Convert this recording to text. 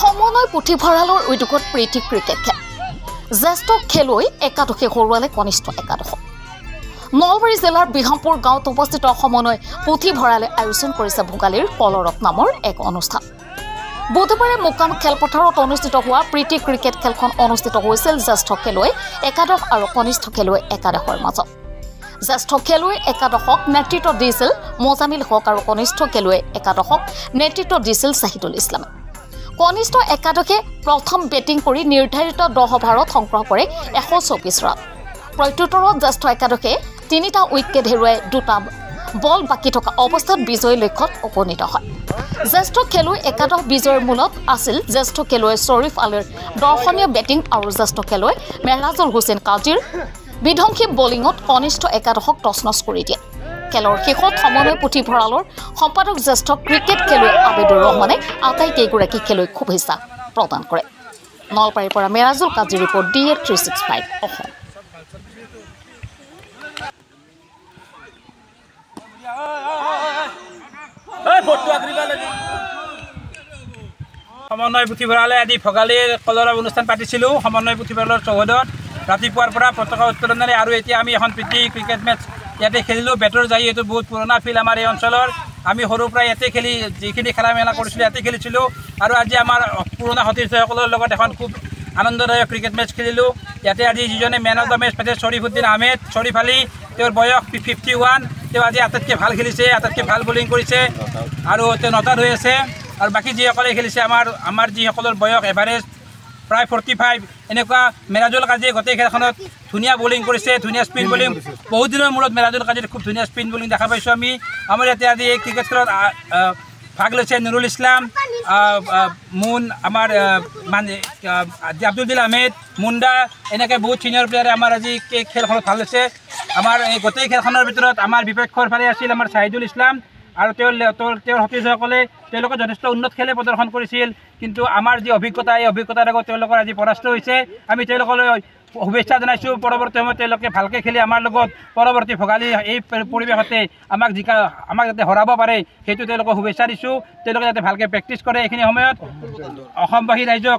সমন্বয় পুথিভঁৰালৰ উদ্যোগত প্ৰীতি ক্ৰিকেট খেল জ্যেষ্ঠ খেলুৱৈ একাদশী হৰুৱালে কনিষ্ঠ একাদশ নলবাৰী জিলাৰ বিহামপুৰ গাঁৱত উপস্থিত সমন্বয় পুথিভঁৰালে আয়োজন কৰিছে ভোগালীৰ কলৰৱ নামৰ এক অনুষ্ঠান বুধবাৰে মুকাম খেলপথাৰত অনুষ্ঠিত হোৱা প্ৰীতি ক্ৰিকেট খেলখন অনুষ্ঠিত হৈছিল জ্যেষ্ঠ খেলুৱৈ একাদশ আৰু কনিষ্ঠ খেলুৱৈ একাদশৰ মাজত জ্যেষ্ঠ খেলুৱৈ একাদশক নেতৃত্ব দিছিল মোজামিল হক আৰু কনিষ্ঠ খেলুৱৈ একাদশক নেতৃত্ব দিছিল চাহিদুল ইছলামে কনিষ্ঠ একাদশে প্ৰথম বেটিং কৰি নিৰ্ধাৰিত 10 অভাৰত সংগ্ৰহ কৰে 124 ৰান প্ৰত্যুত্তৰত জ্যেষ্ঠ একাদশে 3টা উইকেট হেৰুৱাই 2টা বল বাকি থকা অৱস্থাত বিজয় লক্ষ্যত উপনীত হয় জ্যেষ্ঠ খেলুৱৈ একাদশ বিজয়ৰ মূলত আছিল জ্যেষ্ঠ খেলুৱৈ শৰীফ আলীৰ দৰ্শনীয় বেটিং আৰু জ্যেষ্ঠ খেলুৱৈ মেহৰাজুল হুছেইন কাজিৰ বিধ্বংসী বলিঙত কনিষ্ঠ একাদশক টচনচ কৰি দিয়ে খেলৰ শেষত সমন্বয় পুথিভঁৰালৰ সম্পাদক জ্যেষ্ঠ ক্ৰিকেট খেলুৱৈ আবেদুৰ ৰহমানে আটাইকেইগৰাকী খেলুৱৈক শুভেচ্ছা প্ৰদান কৰে নলবাৰীৰ পৰা মেহৰাজুল কাজিৰ ৰিপৰ্ট DA 365 অসম সমন্বয় পুথিভঁৰালে আজি ভোগালীৰ কলৰৱ অনুষ্ঠান পাতিছিলোঁ সমন্বয় পুথিভঁৰালৰ চৌহদত ৰাতিপুৱাৰ পৰা পতাকা উত্তোলনেৰে আৰু এতিয়া আমি এখন প্ৰীতি ক্ৰিকেট মেচ ইয়াতে খেলিলোঁ বেটৰ যাই এইটো বহুত পুৰণা ফিল্ড আমাৰ এই অঞ্চলৰ আমি সৰুৰ পৰা ইয়াতে খেলি যিখিনি খেলা মেলা কৰিছিলোঁ ইয়াতে খেলিছিলোঁ আৰু আজি আমাৰ পুৰণা সতীৰ্থসকলৰ লগত এখন খুব আনন্দদায়ক ক্ৰিকেট মেচ খেলিলোঁ ইয়াতে আজি যিজনে মেন অফ দ্য মেচ পাইছে শৰীফুদ্দিন আহমেদ শৰীফ আলী তেওঁৰ বয়স 51 তেওঁ আজি আটাইতকৈ ভাল খেলিছে আটাইতকৈ ভাল বলিং কৰিছে আৰু তেওঁ নটাত হৈ আছে আৰু বাকী যিসকলে খেলিছে আমাৰ যিসকলৰ বয়স এভাৰেজ প্ৰায় 45 এনেকুৱা মেহৰাজুল কাজিয়ে গোটেই খেলখনত ধুনীয়া বলিং কৰিছে ধুনীয়া স্পিন বলিং বহুত দিনৰ মূৰত মেহৰাজুল কাজিৰ খুব ধুনীয়া স্পিন বলিং দেখা পাইছোঁ আমি আমাৰ ইয়াতে আজি এই ক্ৰিকেট খেলত ভাগ লৈছে নুৰুল ইছলাম মুন আমাৰ মানে আব্দুল আহমেদ মুণ্ডা এনেকৈ বহুত ছিনিয়ৰ প্লেয়াৰে আমাৰ আজি এই খেলখনত ভাল হৈছে আমাৰ এই গোটেই খেলখনৰ ভিতৰত আমাৰ বিপক্ষৰ ফালে আছিল আমাৰ চাহিদুল ইছলাম আৰু তেওঁৰ সতীৰ্থসকলে তেওঁলোকে যথেষ্ট উন্নত খেলে প্ৰদৰ্শন কৰিছিল কিন্তু আমাৰ যি অভিজ্ঞতা এই অভিজ্ঞতাৰ আগত তেওঁলোকৰ আজি পৰাস্ত হৈছে আমি তেওঁলোকলৈ শুভেচ্ছা জনাইছোঁ পৰৱৰ্তী সময়ত তেওঁলোকে ভালকৈ খেলি আমাৰ লগত পৰৱৰ্তী ভোগালী এই পৰিৱেশতে আমাক যাতে হৰাব পাৰে সেইটো তেওঁলোকক শুভেচ্ছা দিছোঁ তেওঁলোকে যাতে ভালকৈ প্ৰেক্টিছ কৰে এইখিনি সময়ত অসমবাসী ৰাইজক